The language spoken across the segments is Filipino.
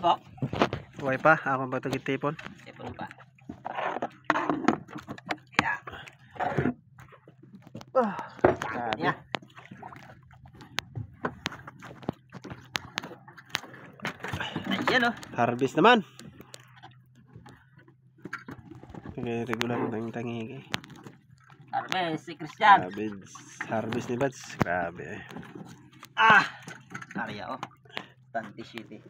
po? Huwag pa, ako ba ito gitipon? Tipon pa. Yeah. Sabi. Yeah. Ayan o. Harvest naman. Okay, regular na yung tangigi. Harvest si Christian. Harvest ni Bats. Grabe. Ah! Karya o. Tanti City.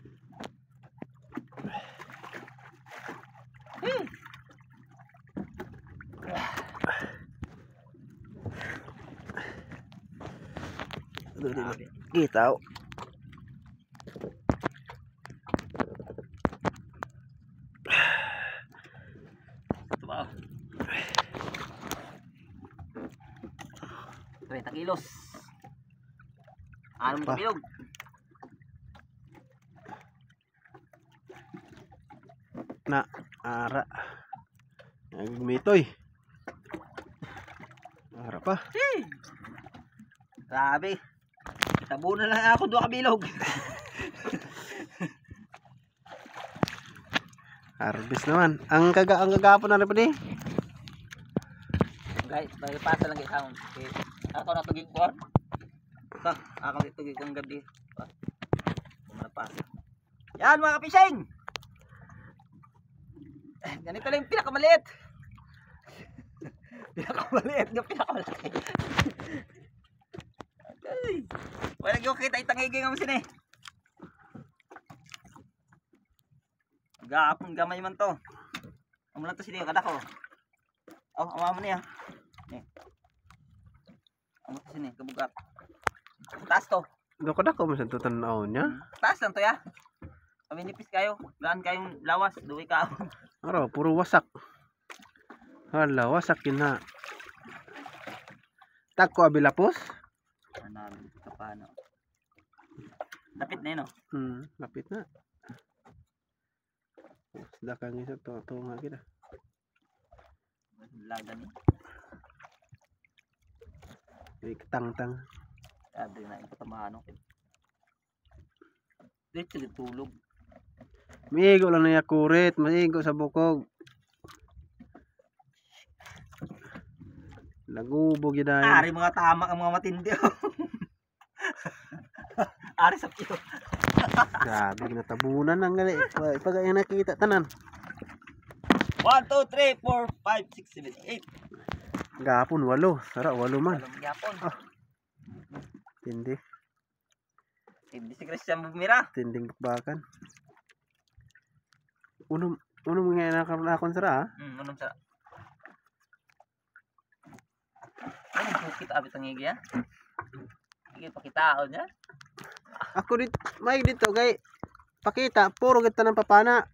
Kita. Ito ba o? 30 kilos. Anong Pa. kabilog? Na, ara. Nagmitoy. Ara pa. Grabe. Tabunan lang ako doon kabilog. Harvest naman. Ang kagapon na rin pa di. Guys, pasa lang guys ako. Okay. Ako na tugig ko. Ako tugig kong gabi. Pumapasa. Yan mga kapishing. Ganito lang yung pinakamaliit. Pinakamaliit. Yung pinakamalaki. Okay. Wala yung kita itangiging ang sini. Gapon gamay man to. Amo lang to sini kada ko. Oh, amo niya. Ni. Amo to sini kabugat. Taas to. Dako-dako mo sa tutanaw niya. Taas lang to ya. Kami nipis kayo. Gaan kayong lawas. Duwi ka. Aro, puro wasak. Hala, wasak yun na. Tako abilapos. Ano, kapano. Lapit na yun o. Lapit na. Sedakang isa to nga kita. Lagan eh. May tang-tang. Sabi na yung patamahan o. Dito tulog. Maigo lang na yakurit, maigo sa bukog. Lagubog yun dahil. Ari mga tama ang mga matindi o. Ari sa piyo. Grabe, natabunan ng gali. Pag yung nakita, tanan. 1, 2, 3, 4, 5, 6, 7, 8. Gapon, 8. Sara, 8 man. Alam gyapon. Tindi. Hindi si Christian bumira. Tinding bakbakan. Unong nga nakon sara ha? Unong sa. Ano bukit abit ang igi ya? Sige pakitaon niya. Ako dito, may dito kay pakita, puro kita ng papana.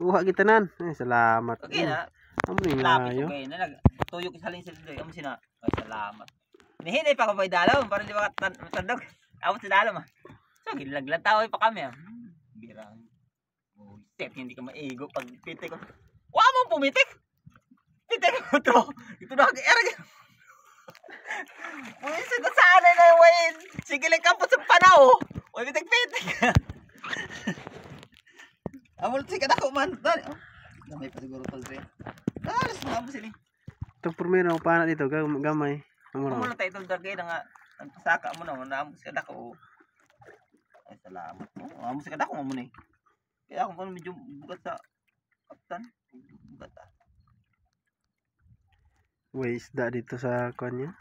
Kuha kita nan. Salamat. Okay na. Amo ni Lapit ngayo. okay na nagtuyok salin sila dito. Amo sina. Ay salamat. Hinihinay pa ko may dalaw para di ba matandog. Amo si dalaw ah. So gilaglan taway pa kami ah. Birang. Oh, step hindi ka maigo pag pitik ko. Wa mo pumitik. Pitik ko to. Ito na erag. Uy, sino sana na yung wain? Sige lang kapot sa panaw. Uy, pitik-pitik. Amul, sige na ko man. Gamay pa siguro tol rin. Alas na mo sila. Itong primero pana dito, gamay. Amul lang tayo tol dagay na nga. Nagpasaka mo na. Naamos ka na ko. Ay, salamat. Naamos ka na ko mo na eh. Kaya ako medyo bugat sa kaptan. Bugat ah. May isda dito sa kanya.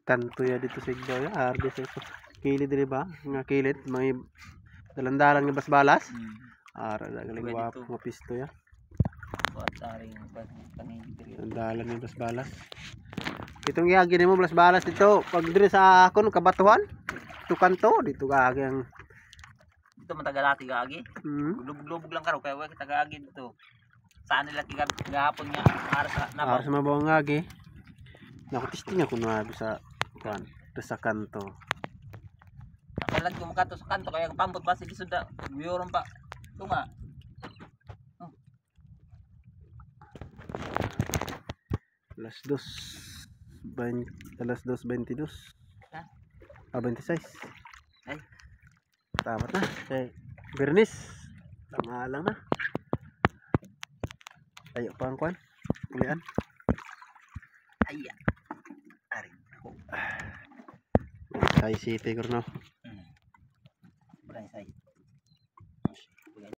Kanto ya dito sa igdaw ya. Harvest sa kilid din ba? Nga kilid. May dalandalan nga basbalas. Ara na galing wapo nga pisto ya. Buat taring pangingin. Dalandalan nga basbalas. Itong iagi mo basbalas dito. Pag dire sa akon kabatuhan. Ito kanto. Dito gagi ang Dito matagalati gagi. Lubog-lubog lang karo kaya wala kita gagi dito. Saan nila gahapon nga para sa para sa mabawang agi. Nakutisting ako na sa kuan, sa kanto. Nakalag ko makato sa kanto kaya pambot ba sige suda. Biyoron pa. Tunga. Alas 2:22. Ha? 26. Ay. Tapat na. Okay. Bernis. Tama lang na. Tayo pa ang kwan. Kulian. Aya. Arin. Say City kurno. Maraming say.